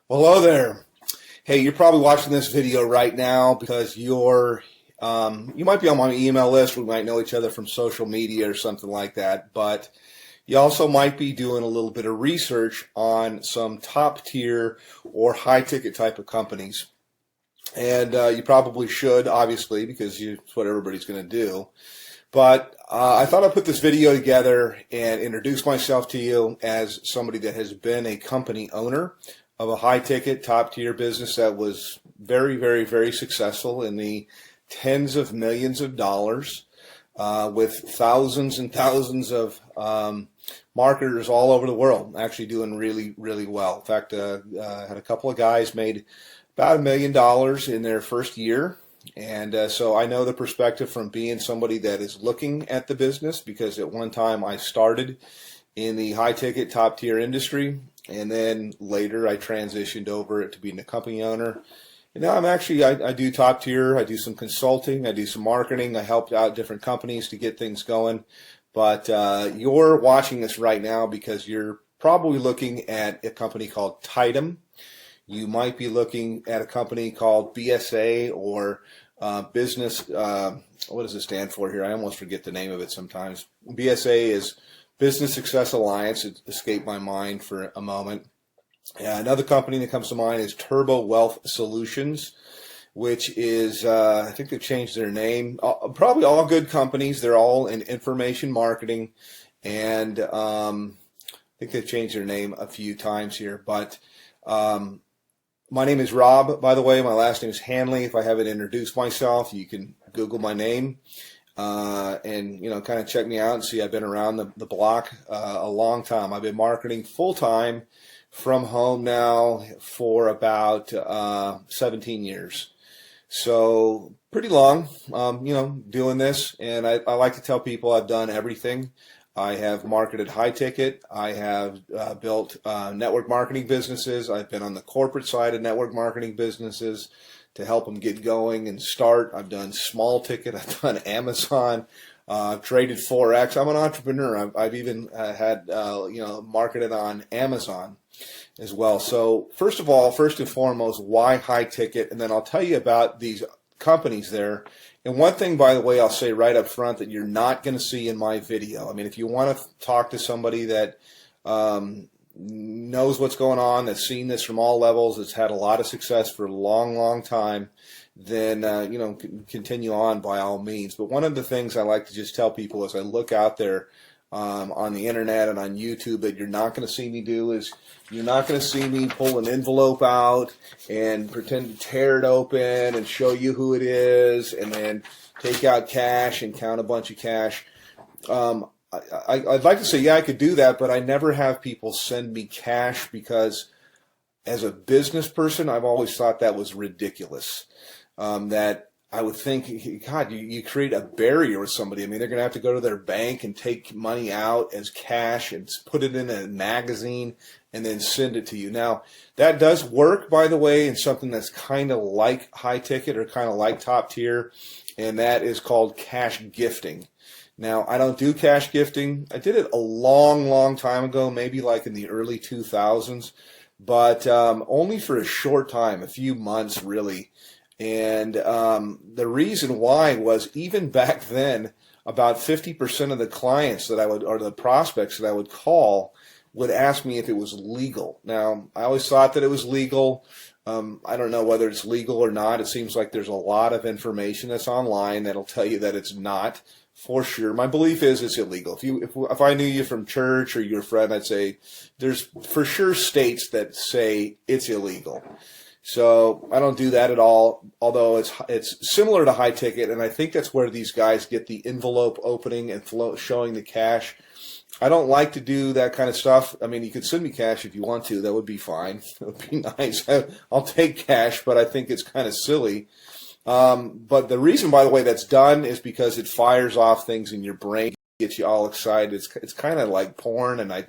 Hello there. Hey, you're probably watching this video right now because you might be on my email list. We might know each other from social media or something like that. But you also might be doing a little bit of research on some top tier or high ticket type of companies. And you probably should, obviously, because it's what everybody's going to do. But I thought I'd put this video together and introduce myself to you as somebody that has been a company owner of a high-ticket, top-tier business that was very, very, very successful in the tens of millions of dollars with thousands and thousands of marketers all over the world, actually doing really, really well. In fact, I had a couple of guys made about $1 million in their first year. And so I know the perspective from being somebody that is looking at the business, because at one time I started in the high-ticket, top-tier industry, and then later I transitioned over to being a company owner. And now I do top-tier, I do some consulting, I do some marketing, I helped out different companies to get things going. But you're watching this right now because you're probably looking at a company called Tidem. You might be looking at a company called BSA or business, what does it stand for here? I almost forget the name of it sometimes. BSA is Business Success Alliance. It escaped my mind for a moment. Another company that comes to mind is Turbo Wealth Solutions, which is, I think they've changed their name. Probably all good companies. They're all in information marketing. And I think they've changed their name a few times here. But my name is Rob, by the way. My last name is Hanley. If I haven't introduced myself, you can Google my name and kind of check me out and see I've been around the block a long time. I've been marketing full time from home now for about 17 years. So pretty long, doing this. And I like to tell people I've done everything. I have marketed high ticket. I have built network marketing businesses. I've been on the corporate side of network marketing businesses to help them get going and start. I've done small ticket. I've done Amazon. I've traded Forex. I'm an entrepreneur. I've even had marketed on Amazon as well. So first and foremost, why high ticket? And then I'll tell you about these companies there. And one thing, by the way, I'll say right up front that you're not going to see in my video. I mean, if you want to talk to somebody that knows what's going on, that's seen this from all levels, that's had a lot of success for a long, long time, then, continue on by all means. But one of the things I like to just tell people as I look out there on the internet and on YouTube that you're not going to see me do is you're not going to see me pull an envelope out and pretend to tear it open and show you who it is and then take out cash and count a bunch of cash. I'd like to say, yeah, I could do that, but I never have people send me cash because as a business person, I've always thought that was ridiculous. That I would think, God, you create a barrier with somebody. I mean, they're going to have to go to their bank and take money out as cash and put it in a magazine and then send it to you. Now, that does work, by the way, in something that's kind of like high ticket or kind of like top tier, and that is called cash gifting. Now, I don't do cash gifting. I did it a long, long time ago, maybe like in the early 2000s, but only for a short time, a few months really. And the reason why was even back then, about 50% of the clients that I would, or the prospects that I would call, would ask me if it was legal. Now, I always thought that it was legal. I don't know whether it's legal or not. It seems like there's a lot of information that's online that'll tell you that it's not for sure. My belief is it's illegal. If I knew you from church or you're a friend, I'd say there's for sure states that say it's illegal. So I don't do that at all, although it's similar to high ticket, and I think that's where these guys get the envelope opening and showing the cash. I don't like to do that kind of stuff. I mean, you could send me cash if you want to. That would be fine. It would be nice. I'll take cash, but I think it's kind of silly. But the reason, by the way, that's done is because it fires off things in your brain, gets you all excited. It's kind of like porn, and I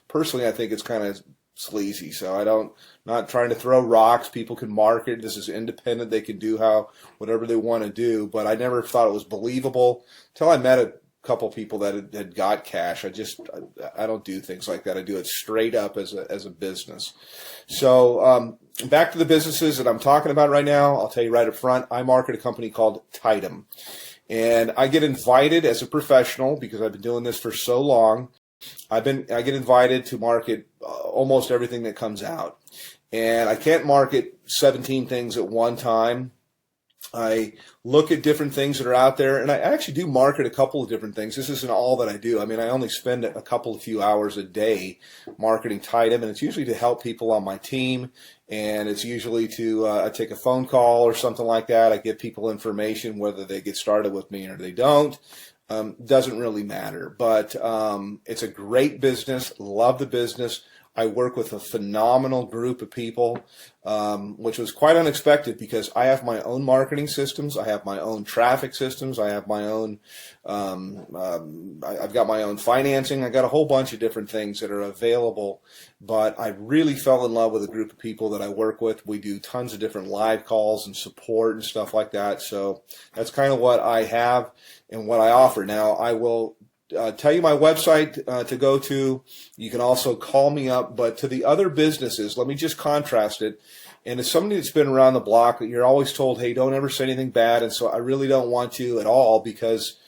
personally, I think it's kind of sleazy. So not trying to throw rocks. People can market. This is independent. They can do whatever they want to do. But I never thought it was believable until I met a couple people that had got cash. I don't do things like that. I do it straight up as a business. So back to the businesses that I'm talking about right now. I'll tell you right up front. I market a company called Tidem, and I get invited as a professional because I've been doing this for so long. I get invited to market almost everything that comes out, and I can't market 17 things at one time. I look at different things that are out there, and I actually do market a couple of different things. This isn't all that I do. I mean, I only spend a few hours a day marketing Tidem, and it's usually to help people on my team, and it's usually to I take a phone call or something like that. I give people information, whether they get started with me or they don't. Doesn't really matter, but it's a great business. Love the business. I work with a phenomenal group of people, which was quite unexpected because I have my own marketing systems. I have my own traffic systems. I have my own, I've got my own financing. I got a whole bunch of different things that are available, but I really fell in love with a group of people that I work with. We do tons of different live calls and support and stuff like that. So that's kind of what I have and what I offer. Now, I will tell you my website to go to. You can also call me up. But to the other businesses, let me just contrast it. And as somebody that's been around the block, you're always told, hey, don't ever say anything bad. And so I really don't want to at all because,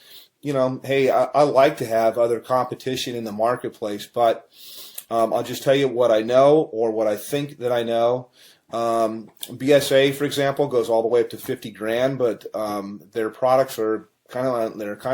you know, hey, I like to have other competition in the marketplace. But I'll just tell you what I know or what I think that I know. BSA, for example, goes all the way up to 50 grand, but their products are kind of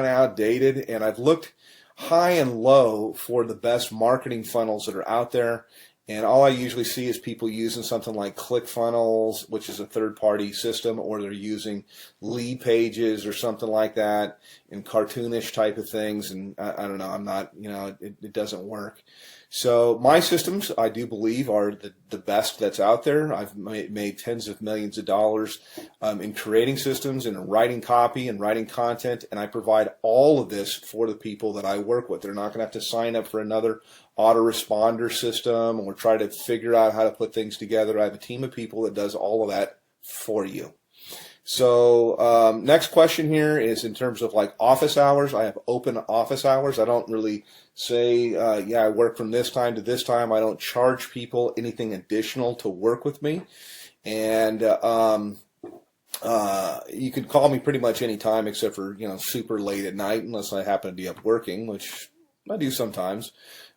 outdated, and I've looked high and low for the best marketing funnels that are out there, and all I usually see is people using something like ClickFunnels, which is a third-party system, or they're using lead pages or something like that, and cartoonish type of things, and I don't know, I'm not, you know, it doesn't work. So my systems, I do believe, are the best that's out there. I've made tens of millions of dollars in creating systems and writing copy and writing content, and I provide all of this for the people that I work with. They're not going to have to sign up for another autoresponder system or try to figure out how to put things together. I have a team of people that does all of that for you. So next question here is in terms of like office hours. I have open office hours. I don't really say, yeah, I work from this time to this time. I don't charge people anything additional to work with me. And you can call me pretty much any time except for, you know, super late at night unless I happen to be up working, which I do sometimes.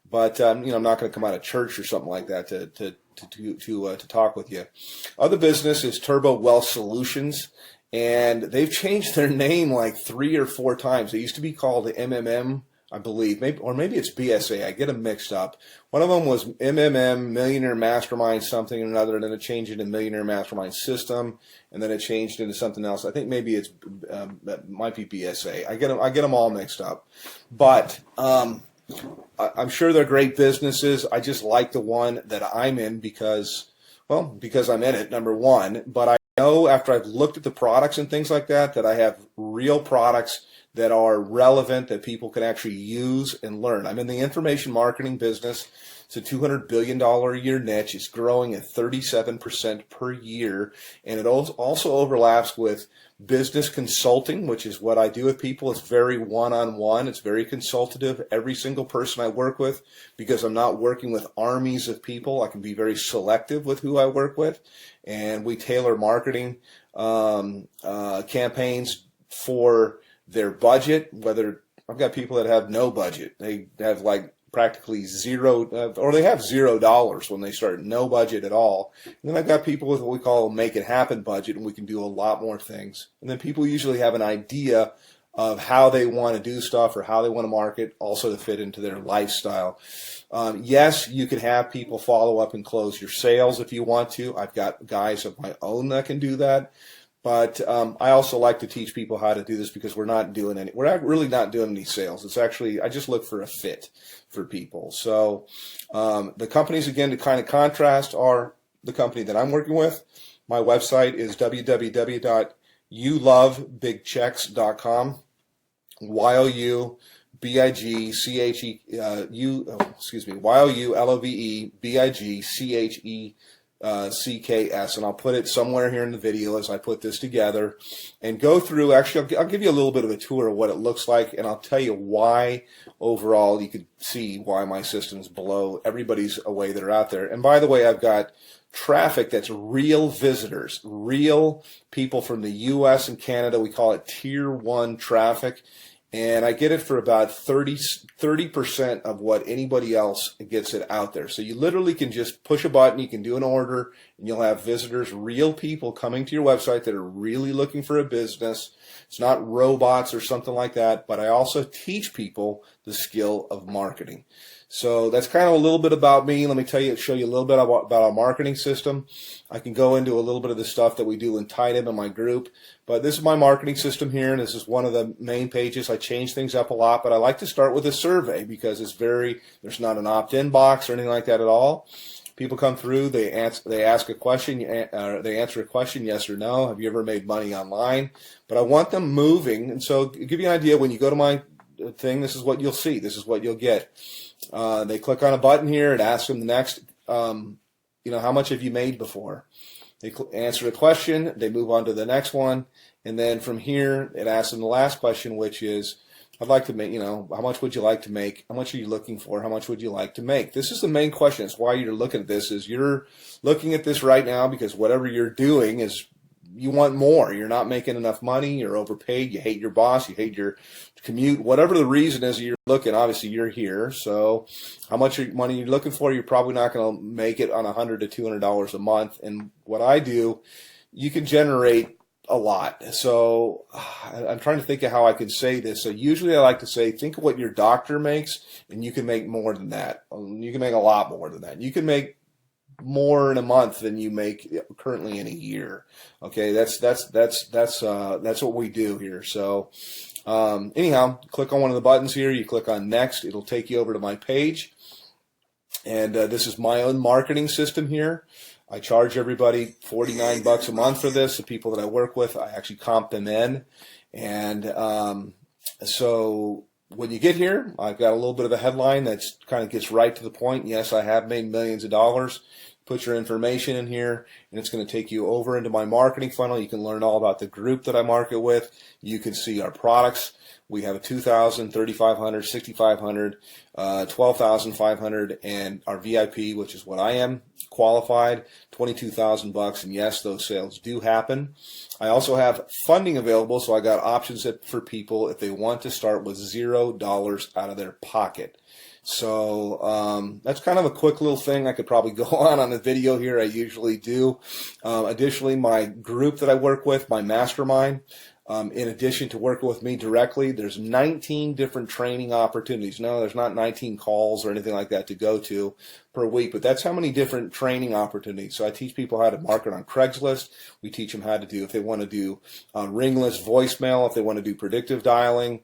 But, you know, I'm not going to come out of church or something like that to talk with you. Other business is Turbo Wealth Solutions, and they've changed their name like 3 or 4 times. They used to be called the MMM, I believe, maybe it's BSA. I get them mixed up. One of them was MMM, Millionaire Mastermind something or another, and then it changed into Millionaire Mastermind System, and then it changed into something else. I think maybe it might be BSA. I get them all mixed up, but I'm sure they're great businesses. I just like the one that I'm in because I'm in it, number one. But I know after I've looked at the products and things like that, that I have real products that are relevant that people can actually use and learn. I'm in the information marketing business. It's a $200 billion a year niche. It's growing at 37% per year. And it also overlaps with business consulting, which is what I do with people. It's very one-on-one. It's very consultative. Every single person I work with, because I'm not working with armies of people, I can be very selective with who I work with. And we tailor marketing campaigns for their budget, whether I've got people that have no budget. They have like practically zero, or they have $0 when they start, no budget at all. And then I've got people with what we call a make it happen budget, and we can do a lot more things. And then people usually have an idea of how they want to do stuff or how they want to market, also to fit into their lifestyle. Yes, you can have people follow up and close your sales if you want to. I've got guys of my own that can do that. But I also like to teach people how to do this because we're not really not doing any sales. It's actually, I just look for a fit for people. So the companies, again, to kind of contrast, are the company that I'm working with. My website is www.youlovebigchecks.com. YOULOVEBIGCHE CKS, and I'll put it somewhere here in the video as I put this together and go through. Actually, I'll give you a little bit of a tour of what it looks like, and I'll tell you why overall. You could see why my system's below everybody's away that are out there. And by the way, I've got traffic that's real visitors, real people from the US and Canada. We call it tier 1 traffic. And I get it for about 30% of what anybody else gets it out there. So you literally can just push a button, you can do an order, and you'll have visitors, real people coming to your website that are really looking for a business. It's not robots or something like that, but I also teach people the skill of marketing. So that's kind of a little bit about me. Let me show you a little bit about our marketing system. I can go into a little bit of the stuff that we do in Tidem in my group, but this is my marketing system here, and this is one of the main pages. I change things up a lot, but I like to start with a survey because there's not an opt-in box or anything like that at all. People come through, they ask a question, they answer a question, yes or no. Have you ever made money online? But I want them moving, and so to give you an idea, when you go to my thing, this is what you'll see. This is what you'll get. They click on a button here. It asks them the next, how much have you made before? They answer the question. They move on to the next one. And then from here, it asks them the last question, which is, I'd like to make, how much would you like to make? How much are you looking for? How much would you like to make? This is the main question. It's why you're looking at this, is you're looking at this right now because whatever you're doing is you want more. You're not making enough money. You're overpaid. You hate your boss. You hate your commute. Whatever the reason is you're looking, obviously you're here. So how much money you're looking for, you're probably not going to make it on $100 to $200 a month. And what I do, you can generate a lot. So I'm trying to think of how I can say this. So usually I like to say, think of what your doctor makes, and you can make more than that. You can make a lot more than that. You can make more in a month than you make currently in a year. Okay, that's what we do here. So anyhow, click on one of the buttons here. You click on next. It'll take you over to my page. And this is my own marketing system here. I charge everybody $49 a month for this. The people that I work with, I actually comp them in. And so when you get here, I've got a little bit of a headline that kind of gets right to the point. Yes, I have made millions of dollars. Put your information in here, and it's going to take you over into my marketing funnel. You can learn all about the group that I market with. You can see our products. We have a $2,000, $3,500, $6,500, $12,500, and our VIP, which is what I am, qualified, $22,000. And yes, those sales do happen. I also have funding available, so I got options for people if they want to start with $0 out of their pocket. So that's kind of a quick little thing. I could probably go on the video here. I usually do. Additionally, my group that I work with, my mastermind, in addition to working with me directly, there's 19 different training opportunities. No, there's not 19 calls or anything like that to go to per week, but that's how many different training opportunities. So I teach people how to market on Craigslist. We teach them how to do, if they want to do ringless voicemail, if they want to do predictive dialing,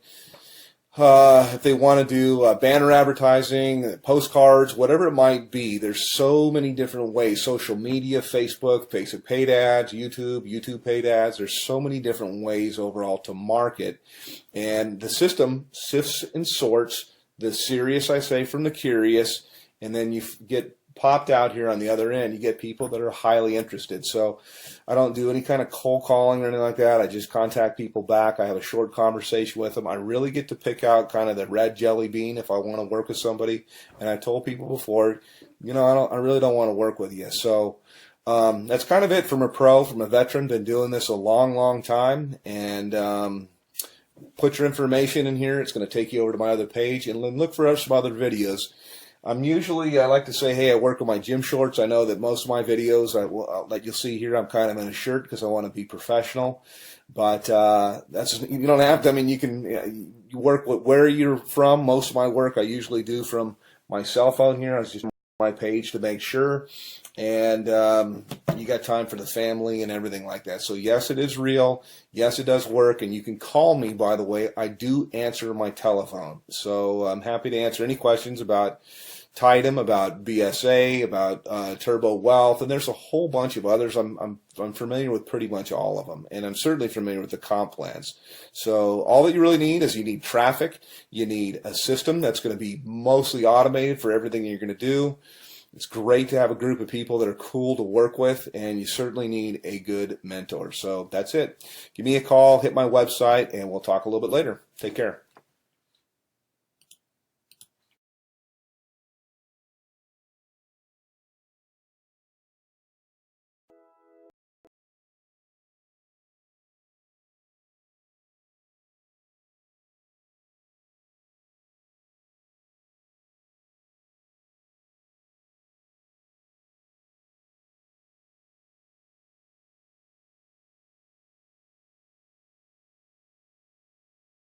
if they want to do banner advertising, postcards, whatever it might be. There's so many different ways. Social media, Facebook paid ads, YouTube paid ads. There's so many different ways overall to market. And the system sifts and sorts the serious, I say, from the curious, and then you get popped out here on the other end. You get people that are highly interested. So I don't do any kind of cold calling or anything like that. I just contact people back. I have a short conversation with them. I really get to pick out kind of the red jelly bean if I want to work with somebody. And I told people before, I really don't want to work with you. So that's kind of it from a veteran. Been doing this a long, long time. And put your information in here. It's going to take you over to my other page, and look for some other videos. I like to say, hey, I work with my gym shorts. I know that most of my videos that you'll see here, I'm kind of in a shirt because I want to be professional. But you don't have to. I mean, you work with where you're from. Most of my work I usually do from my cell phone here. I was just on my page to make sure. And you got time for the family and everything like that. So yes, it is real. Yes, it does work. And you can call me, by the way. I do answer my telephone. So I'm happy to answer any questions about Tidem, about BSA, about Turbo Wealth, and there's a whole bunch of others. I'm familiar with pretty much all of them, and I'm certainly familiar with the comp plans. So all that you really need is you need traffic. You need a system that's going to be mostly automated for everything you're going to do. It's great to have a group of people that are cool to work with, and you certainly need a good mentor. So that's it. Give me a call, hit my website, and we'll talk a little bit later. Take care.